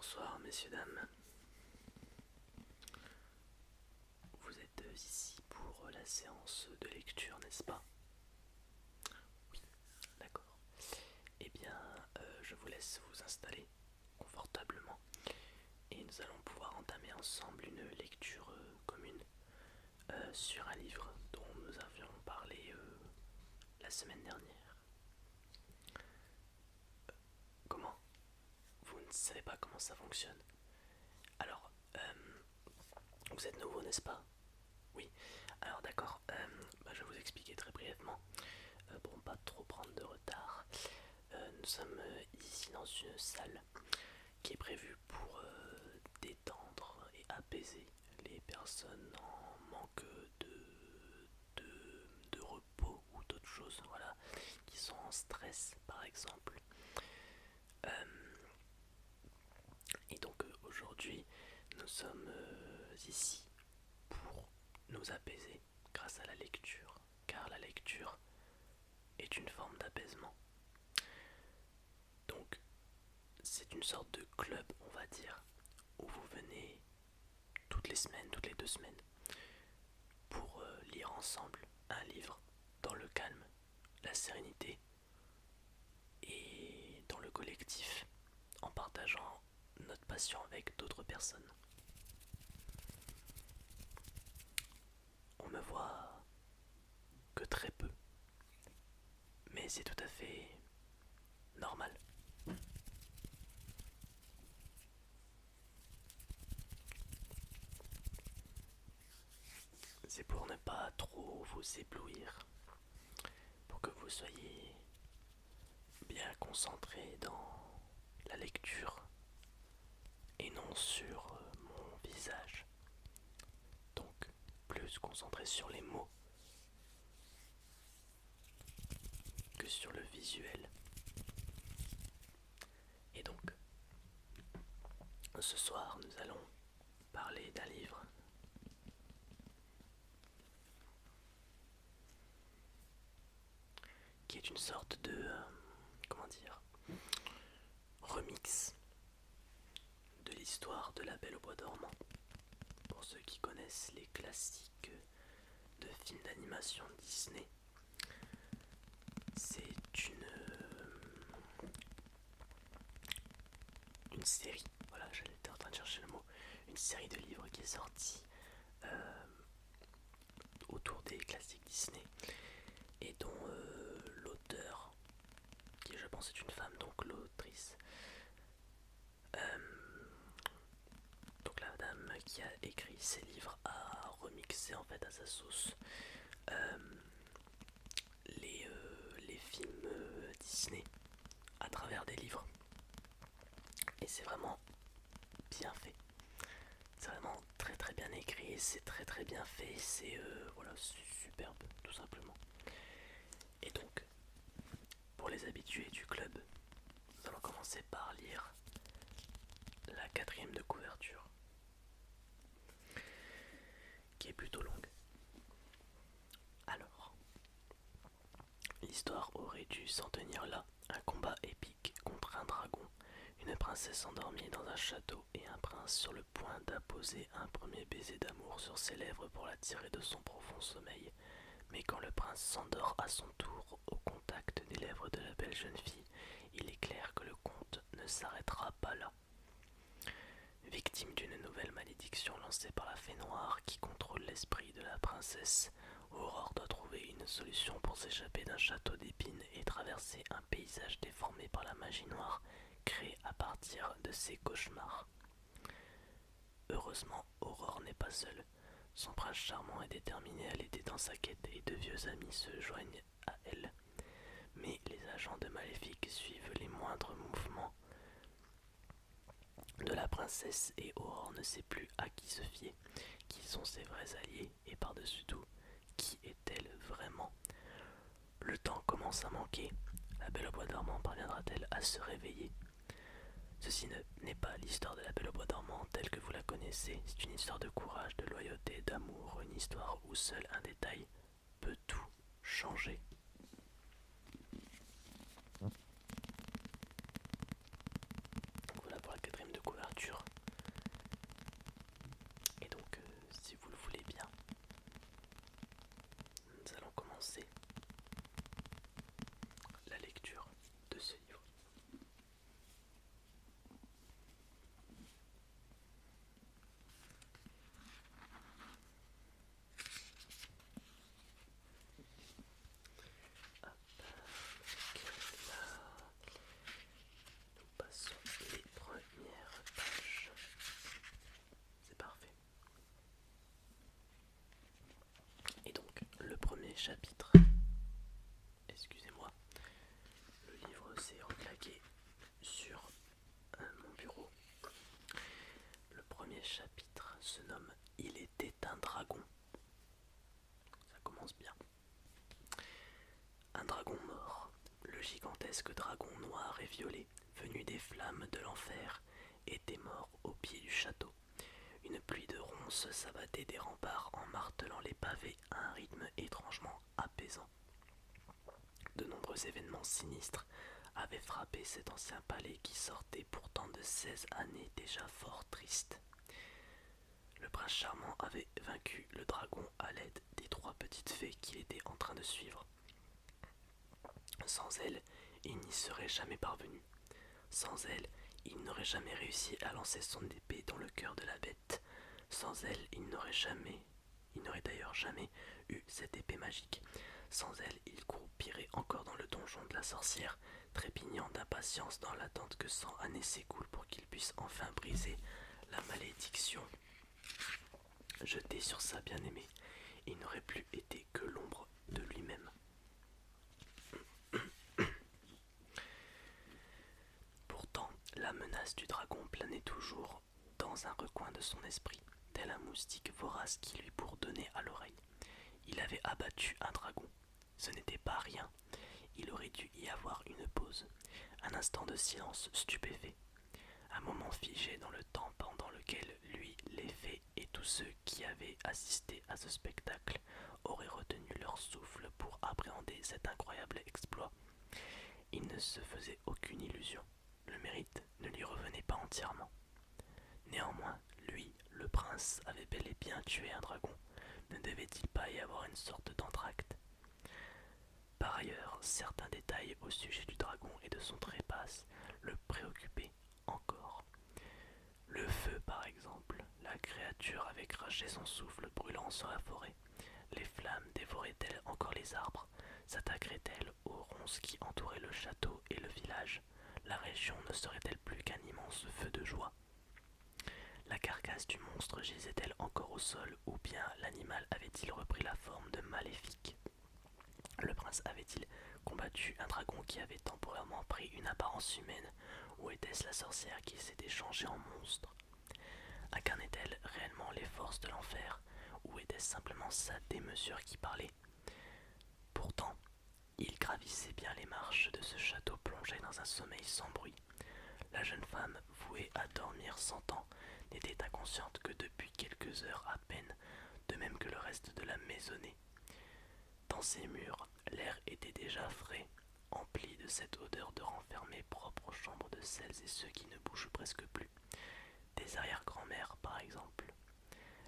Bonsoir messieurs, dames. Vous êtes ici pour la séance de lecture, n'est-ce pas? Oui, d'accord. Eh bien, je vous laisse vous installer confortablement et nous allons pouvoir entamer ensemble une lecture commune sur un livre dont nous avions parlé la semaine dernière. Comment? Vous ne savez pas comment ça fonctionne? Alors, vous êtes nouveau, n'est-ce pas? Oui, alors d'accord, je vais vous expliquer très brièvement pour ne pas trop prendre de retard. Nous sommes ici dans une salle qui est prévue pour détendre et apaiser les personnes en manque de repos ou d'autres choses, voilà, qui sont en stress par exemple. Euh, et donc aujourd'hui, nous sommes ici pour nous apaiser grâce à la lecture, car la lecture est une forme d'apaisement. Donc c'est une sorte de club, on va dire, où vous venez toutes les semaines, toutes les 2 semaines, pour lire ensemble un livre dans le calme, la sérénité et dans le collectif, en partageant notre passion avec d'autres personnes. On me voit que très peu, mais c'est tout à fait normal. C'est pour ne pas trop vous éblouir, pour que vous soyez bien concentré dans la lecture et non sur mon visage. Donc plus concentré sur les mots que sur le visuel. Et donc ce soir nous allons parler d'un livre qui est une sorte de comment dire, remix de l'histoire de La Belle au Bois dormant. Pour ceux qui connaissent les classiques de films d'animation Disney, c'est une série, voilà, j'étais en train de chercher le mot, une série de livres qui est sortie autour des classiques Disney et dont l'auteur, qui je pense est une femme, donc l'autrice, donc la dame qui a écrit ces livres a remixé en fait à sa sauce euh, les films Disney à travers des livres. Et c'est vraiment bien fait. C'est vraiment très très bien écrit, c'est très très bien fait, c'est voilà, c'est superbe tout simplement. Et donc, pour les habitués du club, nous allons commencer par lire la quatrième de couverture, qui est plutôt longue. Alors, l'histoire aurait dû s'en tenir là, un combat épique contre un dragon, une princesse endormie dans un château et un prince sur le point d'apposer un premier baiser d'amour sur ses lèvres pour la tirer de son profond sommeil. Mais quand le prince s'endort à son tour au contact des lèvres de la belle jeune fille, il est clair que le conte ne s'arrêtera pas là. Victime d'une nouvelle malédiction lancée par la fée noire qui contrôle l'esprit de la princesse, Aurore doit trouver une solution pour s'échapper d'un château d'épines et traverser un paysage déformé par la magie noire créée à partir de ses cauchemars. Heureusement, Aurore n'est pas seule. Son prince charmant est déterminé à l'aider dans sa quête et de vieux amis se joignent à elle. Mais les agents de Maléfique suivent les moindres mouvements de la princesse et Aurore ne sait plus à qui se fier, qui sont ses vrais alliés et par-dessus tout, qui est-elle vraiment? Le temps commence à manquer. La Belle au Bois dormant parviendra-t-elle à se réveiller? Ceci n'est pas l'histoire de la Belle au Bois dormant telle que vous la connaissez. C'est une histoire de courage, de loyauté, d'amour, une histoire où seul un détail peut tout changer. Voilà pour la quatrième de couverture. chapitre. Excusez-moi, le livre s'est reclaqué sur mon bureau. Le premier chapitre se nomme Il était un dragon. Ça commence bien. Un dragon mort, le gigantesque dragon noir et violet, venu des flammes de l'enfer, était mort au pied du château. Une pluie de ronces s'abattait des remparts en martelant les pavés à un rythme étrangement apaisant. De nombreux événements sinistres avaient frappé cet ancien palais qui sortait pourtant de 16 années déjà fort tristes. Le prince charmant avait vaincu le dragon à l'aide des 3 petites fées qu'il était en train de suivre. Sans elles, il n'y serait jamais parvenu. Sans elles, il n'aurait jamais réussi à lancer son épée dans le cœur de la bête. Sans elle, il n'aurait d'ailleurs jamais eu cette épée magique. Sans elle, il croupirait encore dans le donjon de la sorcière, trépignant d'impatience dans l'attente que 100 années s'écoulent pour qu'il puisse enfin briser la malédiction jetée sur sa bien-aimée. Il n'aurait plus été que l'ombre de lui-même. Pourtant, la menace du dragon planait toujours dans un recoin de son esprit, tel un moustique vorace qui lui bourdonnait à l'oreille. Il avait abattu un dragon. Ce n'était pas rien. Il aurait dû y avoir une pause, un instant de silence stupéfait, un moment figé dans le temps pendant lequel lui, les fées et tous ceux qui avaient assisté à ce spectacle auraient retenu leur souffle pour appréhender cet incroyable exploit. Il ne se faisait aucune illusion. Le mérite ne lui revenait pas entièrement. Néanmoins, lui, le prince, avait bel et bien tué un dragon. Ne devait-il pas y avoir une sorte d'entracte? Par ailleurs, certains détails au sujet du dragon et de son trépasse le préoccupaient encore. Le feu, par exemple, la créature avait craché son souffle brûlant sur la forêt. Les flammes dévoraient-elles encore les arbres? S'attaqueraient-elles aux ronces qui entouraient le château et le village? La région ne serait-elle plus qu'un immense feu de joie? La carcasse du monstre gisait-elle encore au sol, ou bien l'animal avait-il repris la forme de maléfique? Le prince avait-il combattu un dragon qui avait temporairement pris une apparence humaine, ou était-ce la sorcière qui s'était changée en monstre? Incarnait-elle réellement les forces de l'enfer, ou était-ce simplement sa démesure qui parlait? Pourtant, il gravissait bien les marches de ce château plongé dans un sommeil sans bruit. La jeune femme, vouée à dormir 100 ans, n'était inconsciente que depuis quelques heures à peine, de même que le reste de la maisonnée. Dans ses murs, l'air était déjà frais, empli de cette odeur de renfermé propre aux chambres de celles et ceux qui ne bougent presque plus. Des arrière-grand-mères, par exemple.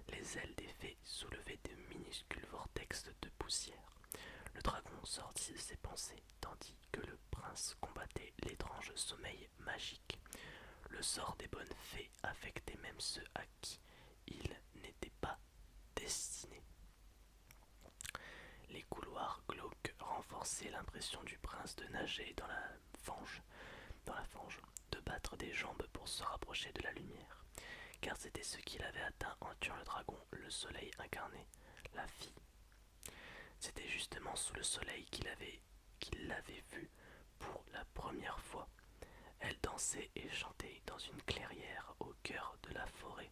Les ailes des fées soulevaient de minuscules vortex de poussière. Le dragon sortit de ses pensées, tandis que le prince combattait l'étrange sommeil magique. Le sort des bonnes fées affectait même ceux à qui il n'était pas destiné. Les couloirs glauques renforçaient l'impression du prince de nager dans la fange, de battre des jambes pour se rapprocher de la lumière, car c'était ce qu'il avait atteint en tuant le dragon, le soleil incarné, la fille. C'était justement sous le soleil qu'il l'avait vue pour la première fois. Elle dansait et chantait dans une clairière au cœur de la forêt.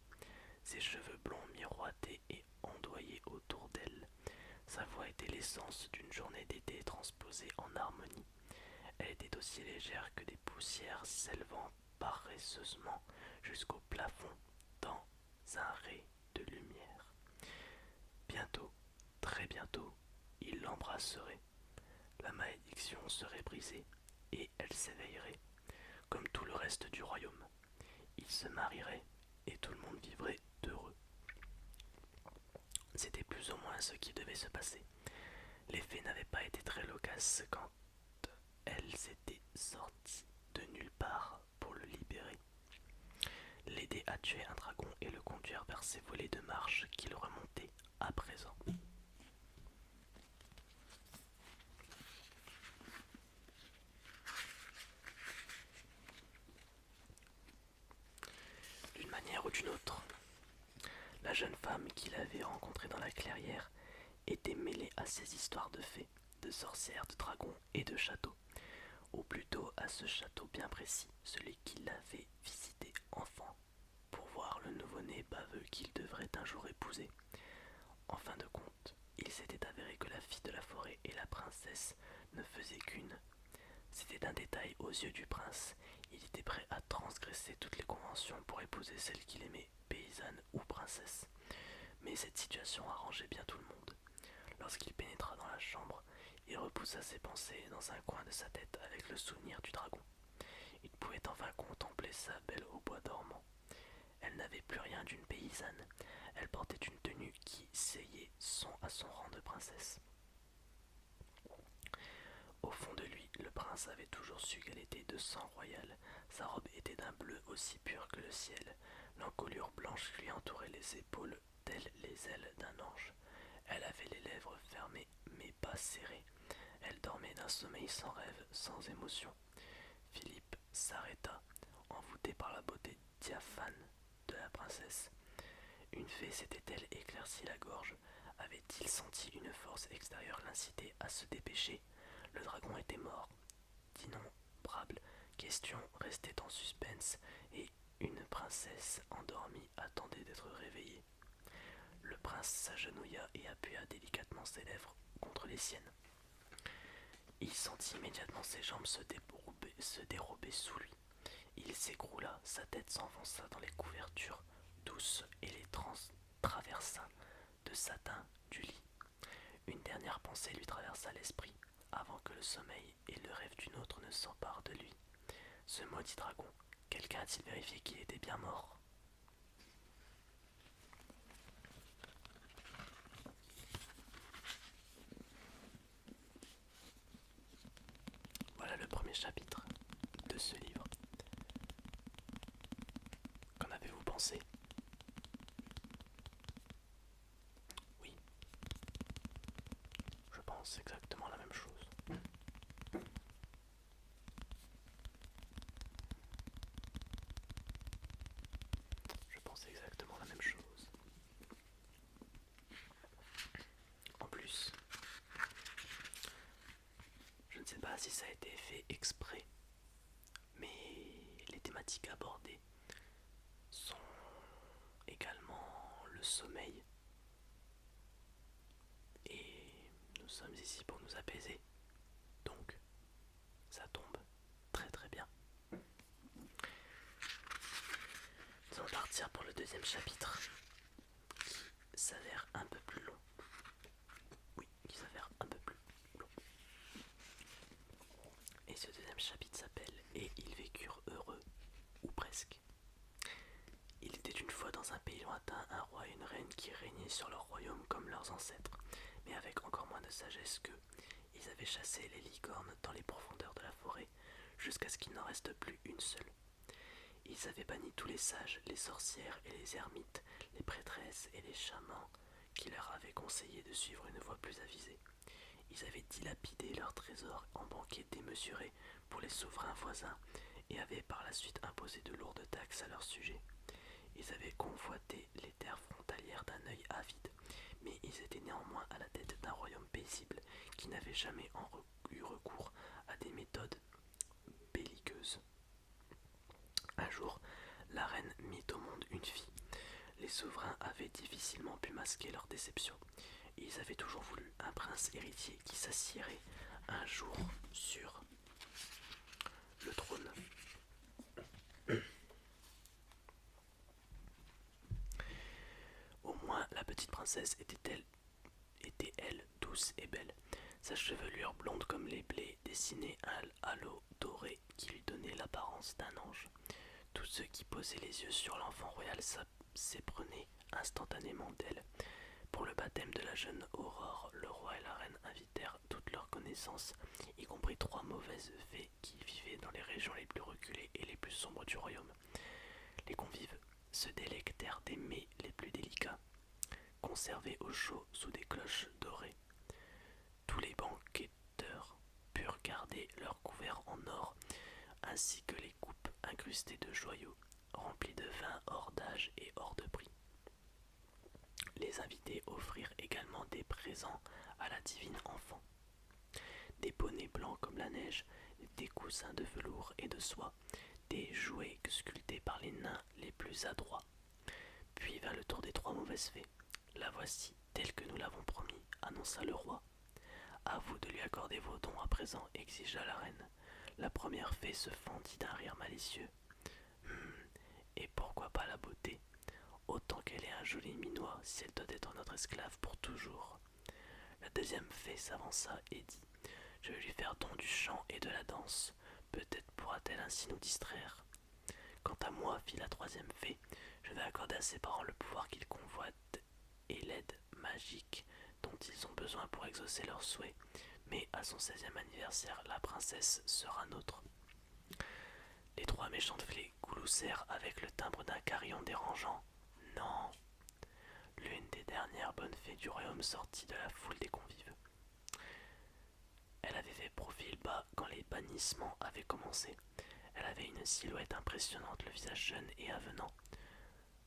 Ses cheveux blonds miroitaient et ondoyaient autour d'elle. Sa voix était l'essence d'une journée d'été transposée en harmonie. Elle était aussi légère que des poussières s'élevant paresseusement jusqu'au plafond dans un ray de lumière. Bientôt, très bientôt, il l'embrasserait. La malédiction serait brisée et elle s'éveillerait, comme tout le reste du royaume. Ils se marieraient et tout le monde vivrait heureux. C'était plus ou moins ce qui devait se passer. Les fées n'avaient pas été très loquaces quand elles étaient sorties de nulle part pour le libérer, l'aider à tuer un dragon et le conduire vers ces volets de marche qu'il remontait à présent. D'une manière ou d'une autre, la jeune femme qu'il avait rencontrée dans la clairière était mêlé à ces histoires de fées, de sorcières, de dragons et de châteaux, ou plutôt à ce château bien précis, celui qu'il avait visité enfant, pour voir le nouveau-né baveux qu'il devrait un jour épouser. En fin de compte, il s'était avéré que la fille de la forêt et la princesse ne faisaient qu'une. C'était un détail aux yeux du prince. Il était prêt à transgresser toutes les conventions pour épouser celle qu'il aimait, paysanne ou princesse. Mais cette situation arrangeait bien tout le monde. Lorsqu'il pénétra dans la chambre, il repoussa ses pensées dans un coin de sa tête avec le souvenir du dragon. Il pouvait enfin contempler sa belle au bois dormant. Elle n'avait plus rien d'une paysanne. Elle portait une tenue qui seyait à son rang de princesse. Au fond de lui, le prince avait toujours su qu'elle était de sang royal. Sa robe était d'un bleu aussi pur que le ciel. L'encolure blanche lui entourait les épaules, telles les ailes d'un ange. Elle avait les lèvres fermées mais pas serrées. Elle dormait d'un sommeil sans rêve, sans émotion. Philippe s'arrêta, envoûté par la beauté diaphane de la princesse. Une fée s'était-elle éclairci la gorge? Avait-il senti une force extérieure l'inciter à se dépêcher? Le dragon était mort. D'innombrables questions restaient en suspense et une princesse endormie attendait d'être réveillée. Le prince s'agenouilla et appuya délicatement ses lèvres contre les siennes. Il sentit immédiatement ses jambes se dérober sous lui. Il s'écroula, sa tête s'enfonça dans les couvertures douces et les traversa de satin du lit. Une dernière pensée lui traversa l'esprit, avant que le sommeil et le rêve d'une autre ne s'emparent de lui. Ce maudit dragon, quelqu'un a-t-il vérifié qu'il était bien mort? Voilà le premier chapitre de ce livre. Qu'en avez-vous pensé? Oui, je pense exactement la même chose. Je pense exactement la même chose. En plus, je ne sais pas si ça a été fait exprès, mais les thématiques abordées sont également le sommeil. Et nous sommes ici pour nous apaiser. Donc, ça tombe très très bien. Nous allons partir pour le deuxième chapitre, qui s'avère un peu plus long. Oui, qui s'avère un peu plus long. Et ce deuxième chapitre s'appelle Et ils vécurent heureux, ou presque. Il était une fois dans un pays lointain un roi et une reine qui régnaient sur leur royaume comme leurs ancêtres, mais avec encore moins de sagesse qu'eux. Ils avaient chassé les licornes dans les profondeurs de la forêt, jusqu'à ce qu'il n'en reste plus une seule. Ils avaient banni tous les sages, les sorcières et les ermites, les prêtresses et les chamans qui leur avaient conseillé de suivre une voie plus avisée. Ils avaient dilapidé leurs trésors en banquets démesurés pour les souverains voisins et avaient par la suite imposé de lourdes taxes à leur sujet. Ils avaient convoité les terres frontalières d'un œil avide, mais ils étaient néanmoins à la tête d'un royaume paisible qui n'avait jamais eu recours à des méthodes belliqueuses. Un jour, la reine mit au monde une fille. Les souverains avaient difficilement pu masquer leur déception. Ils avaient toujours voulu un prince héritier qui s'assiérait un jour sur le trône. Au moins, la petite princesse était-elle douce et belle. Sa chevelure blonde comme les blés dessinait un halo doré qui lui donnait l'apparence d'un ange. Tous ceux qui posaient les yeux sur l'enfant royal s'éprenaient instantanément d'elle. Pour le baptême de la jeune Aurore, le roi et la reine invitèrent toutes leurs connaissances, y compris 3 mauvaises fées qui vivaient dans les régions les plus reculées et les plus sombres du royaume. Les convives se délectèrent des mets les plus délicats, conservés au chaud sous des cloches dorées. Tous les banqueteurs purent garder leurs couverts en or, ainsi que les coupes incrustées de joyaux, remplies de vin hors d'âge et hors de prix. les invités offrirent également des présents à la divine enfant. Des bonnets blancs comme la neige, des coussins de velours et de soie, des jouets sculptés par les nains les plus adroits. Puis vint le tour des 3 mauvaises fées. La voici, telle que nous l'avons promis, annonça le roi. À vous de lui accorder vos dons à présent, exigea la reine. La première fée se fendit d'un rire malicieux. Et pourquoi pas la beauté? Autant qu'elle ait un joli minois si elle doit être notre esclave pour toujours. La deuxième fée s'avança et dit: Je vais lui faire don du chant et de la danse. Peut-être pourra-t-elle ainsi nous distraire. Quant à moi, fit la troisième fée, je vais accorder à ses parents le pouvoir qu'ils convoitent et l'aide magique dont ils ont besoin pour exaucer leurs souhaits. Mais à son 16e anniversaire, la princesse sera nôtre. Les 3 méchantes fées gloussèrent avec le timbre d'un carillon dérangeant. Non. L'une des dernières bonnes fées du royaume sortit de la foule des convives. Elle avait fait profil bas quand les bannissements avaient commencé. Elle avait une silhouette impressionnante, le visage jeune et avenant.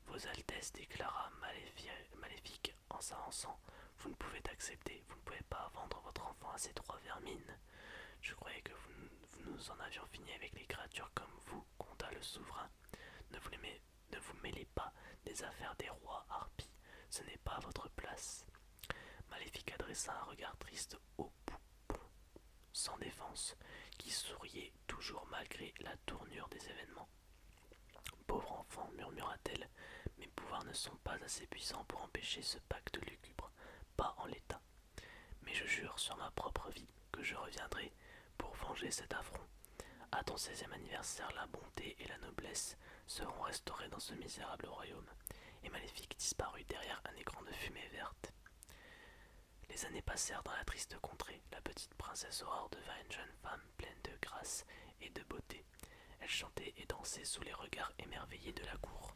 Vos Altesses, déclara Maléfique en s'avançant, vous ne pouvez accepter, vous ne pouvez pas vendre votre enfant à ces 3 vermines. Je croyais que nous en avions fini avec les créatures comme vous, gronda le souverain. Ne vous mêlez pas des affaires des rois, harpies, ce n'est pas votre place. Maléfique adressa un regard triste au poupon, sans défense, qui souriait toujours malgré la tournure des événements. Pauvre enfant, murmura-t-elle, mes pouvoirs ne sont pas assez puissants pour empêcher ce pacte lugubre, pas en l'état. Mais je jure sur ma propre vie que je reviendrai pour venger cet affront. À ton 16e anniversaire, la bonté et la noblesse seront restaurées dans ce misérable royaume. Et Maléfique disparut derrière un écran de fumée verte. Les années passèrent dans la triste contrée. La petite princesse Aurore devint une jeune femme pleine de grâce et de beauté. Elle chantait et dansait sous les regards émerveillés de la cour.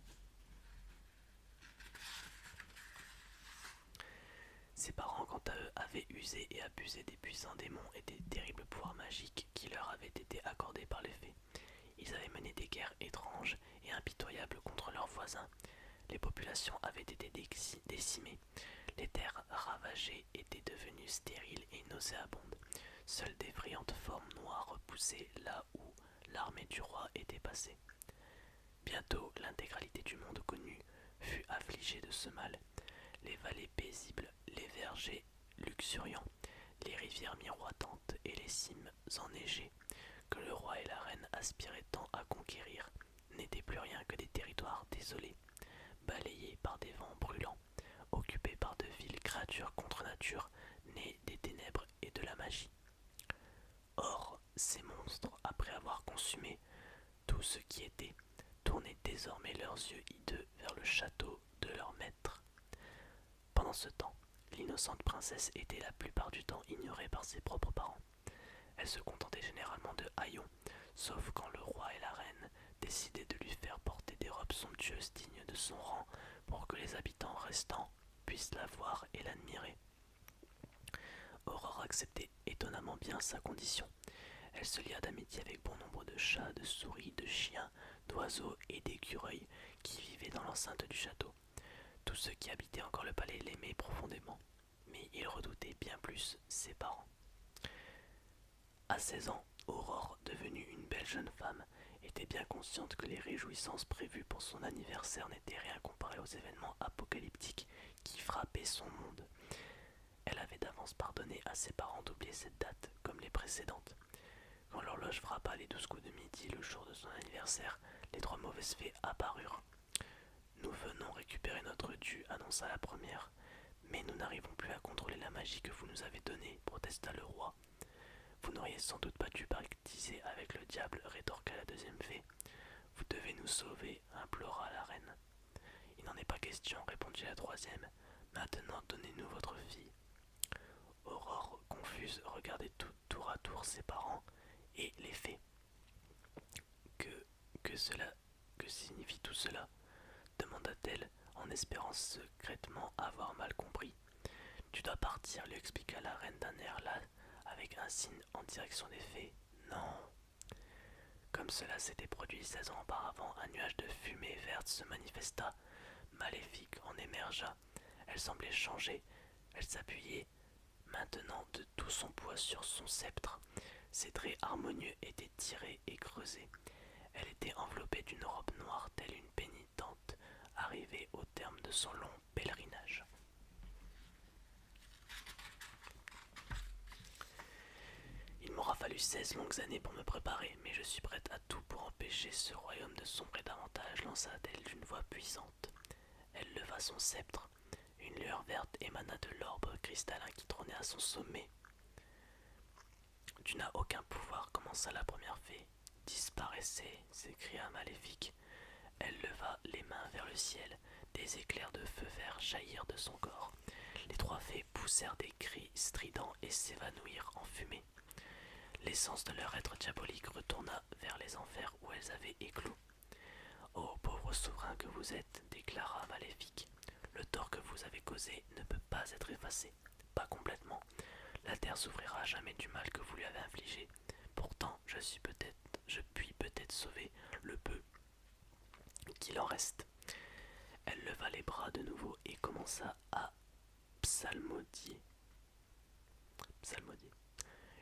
Ses parents, quant à eux, avaient usé et abusé des puissants démons et des terribles pouvoirs magiques qui leur avaient été accordés par les fées. Ils avaient mené des guerres étranges et impitoyables contre leurs voisins. Les populations avaient été décimées. Les terres ravagées étaient devenues stériles et nauséabondes. Seules d'effrayantes formes noires repoussaient là où l'armée du roi était passée. Bientôt, l'intégralité du monde connu fut affligée de ce mal. Les vallées paisibles, les vergers luxuriants, les rivières miroitantes et les cimes enneigées que le roi et la reine aspiraient tant à conquérir n'étaient plus rien que des territoires désolés, balayés par des vents brûlants, occupés par de viles créatures contre nature, nées des ténèbres et de la magie. Or, ces monstres, après avoir consumé tout ce qui était, tournaient désormais leurs yeux hideux vers le château de leur maître. Pendant ce temps, l'innocente princesse était la plupart du temps ignorée par ses propres parents. Elle se contentait généralement de haillons, sauf quand le roi et la reine décidaient de lui faire porter des robes somptueuses dignes de son rang pour que les habitants restants puissent la voir et l'admirer. Aurore acceptait étonnamment bien sa condition. Elle se lia d'amitié avec bon nombre de chats, de souris, de chiens, d'oiseaux et d'écureuils qui vivaient dans l'enceinte du château. Tous ceux qui habitaient encore le palais l'aimaient profondément, mais ils redoutaient bien plus ses parents. À 16 ans, Aurore, devenue une belle jeune femme, était bien consciente que les réjouissances prévues pour son anniversaire n'étaient rien comparées aux événements apocalyptiques qui frappaient son monde. Elle avait d'avance pardonné à ses parents d'oublier cette date, comme les précédentes. Quand l'horloge frappa les 12 coups de midi le jour de son anniversaire, les 3 mauvaises fées apparurent. Nous venons récupérer notre dû, annonça la première. Mais nous n'arrivons plus à contrôler la magie que vous nous avez donnée, protesta le roi. Vous n'auriez sans doute pas dû pactiser avec le diable, rétorqua la deuxième fée. Vous devez nous sauver, implora la reine. Il n'en est pas question, répondit la troisième. Maintenant, donnez-nous votre fille. Aurore, confuse, regardait tour à tour ses parents et les fées. Que signifie tout cela? Demanda-t-elle en espérant secrètement avoir mal compris. Tu dois partir, lui expliqua la reine d'un air las, avec un signe en direction des fées. Non. Comme cela s'était produit 16 ans auparavant, un nuage de fumée verte se manifesta. Maléfique en émergea. Elle semblait changer. Elle s'appuyait maintenant de tout son poids sur son sceptre. Ses traits harmonieux étaient tirés et creusés. Elle était enveloppée d'une robe noire telle une pénitente arrivée au terme de son long pèlerinage. Il m'aura fallu 16 longues années pour me préparer, mais je suis prête à tout pour empêcher ce royaume de sombrer davantage, lança-t-elle d'une voix puissante. Elle leva son sceptre. Une lueur verte émana de l'orbe cristallin qui trônait à son sommet. Tu n'as aucun pouvoir, commença la première fée. Disparaissez, s'écria Maléfique. Elle leva les mains vers le ciel. Des éclairs de feu vert jaillirent de son corps. Les trois fées poussèrent des cris stridents et s'évanouirent en fumée. L'essence de leur être diabolique retourna vers les enfers où elles avaient éclos. Ô pauvre souverain que vous êtes, déclara Maléfique, le tort que vous avez causé ne peut pas être effacé. Pas complètement. La terre souffrira à jamais du mal que vous lui avez infligé. Pourtant, je puis peut-être sauver le peu qu'il en reste. Elle leva les bras de nouveau et commença à psalmodier.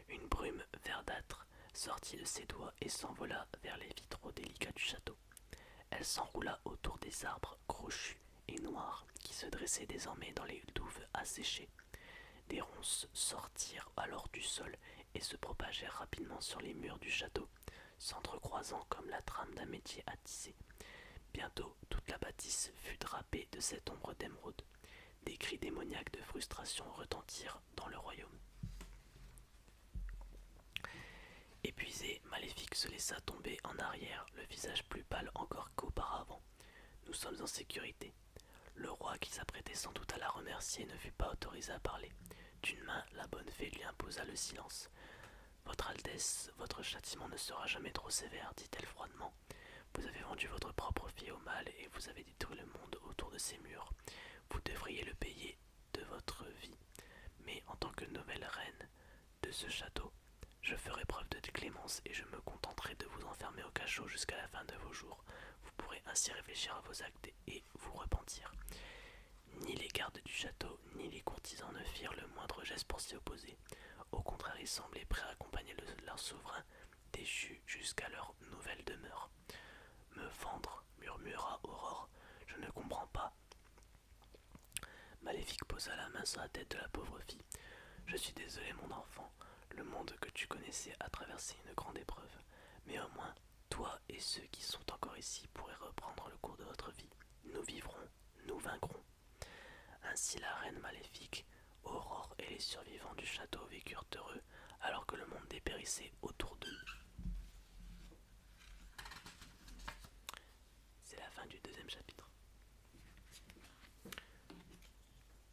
Une brume verdâtre sortit de ses doigts et s'envola vers les vitraux délicats du château. Elle s'enroula autour des arbres crochus et noirs qui se dressaient désormais dans les douves asséchées. Des ronces sortirent alors du sol et se propagèrent rapidement sur les murs du château, s'entrecroisant comme la trame d'un métier à tisser. Bientôt, toute la bâtisse fut drapée de cette ombre d'émeraude. Des cris démoniaques de frustration retentirent dans le royaume. Épuisé, Maléfique se laissa tomber en arrière, le visage plus pâle encore qu'auparavant. Nous sommes en sécurité. Le roi, qui s'apprêtait sans doute à la remercier, ne fut pas autorisé à parler. D'une main, la bonne fée lui imposa le silence. Votre Altesse, votre châtiment ne sera jamais trop sévère, dit-elle froidement. Vous avez vendu votre propre fille au mal et vous avez détruit le monde autour de ces murs. Vous devriez le payer de votre vie. Mais en tant que nouvelle reine de ce château, je ferai preuve de clémence et je me contenterai de vous enfermer au cachot jusqu'à la fin de vos jours. Vous pourrez ainsi réfléchir à vos actes et vous repentir. Ni les gardes du château, ni les courtisans ne firent le moindre geste pour s'y opposer. Au contraire, ils semblaient prêts à accompagner leur souverain déchu jusqu'à leur nouvelle demeure. Me vendre, murmura Aurore, je ne comprends pas. Maléfique posa la main sur la tête de la pauvre fille. Je suis désolé, mon enfant, le monde que tu connaissais a traversé une grande épreuve, mais au moins, toi et ceux qui sont encore ici pourraient reprendre le cours de votre vie. Nous vivrons, nous vaincrons. Ainsi la reine Maléfique, Aurore et les survivants du château vécurent heureux alors que le monde dépérissait autour d'eux. C'est la fin du deuxième chapitre.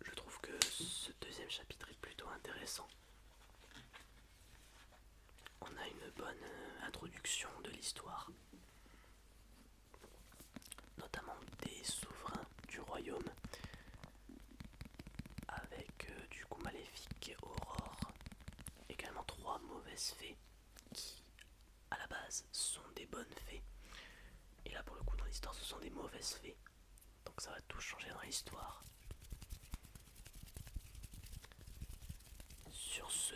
Je trouve que ce deuxième chapitre est plutôt intéressant. On a une bonne introduction de l'histoire, notamment des souverains du royaume, avec du coup Maléfique, Aurore, également trois mauvaises fées qui à la base sont des bonnes fées. Et là pour le coup dans l'histoire ce sont des mauvaises fées. Donc ça va tout changer dans l'histoire. Sur ce,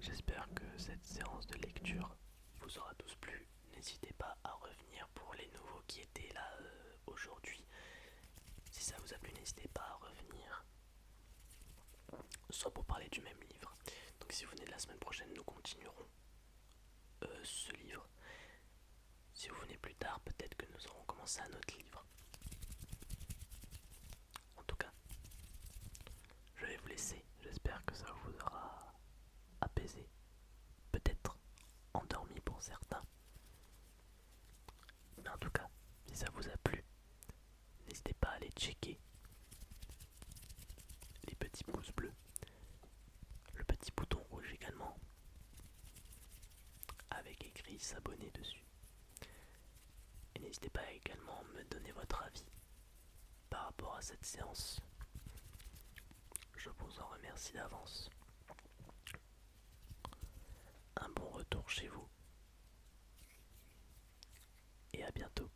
j'espère que cette séance de lecture vous aura tous plu. N'hésitez pas à revenir pour les nouveaux qui étaient là aujourd'hui. Si ça vous a plu, n'hésitez pas à revenir, soit pour parler du même livre. Donc si vous venez de la semaine prochaine, nous continuerons ce livre. Si vous venez plus tard, peut-être que nous aurons commencé un autre livre. En tout cas, je vais vous laisser. J'espère que ça vous aura apaisé, peut-être endormi pour certains. Mais en tout cas, si ça vous a plu, n'hésitez pas à aller checker les petits pouces bleus, le petit bouton rouge également, avec écrit s'abonner dessus. Et n'hésitez pas également à me donner votre avis par rapport à cette séance. Je vous en remercie d'avance. Un bon retour chez vous et à bientôt.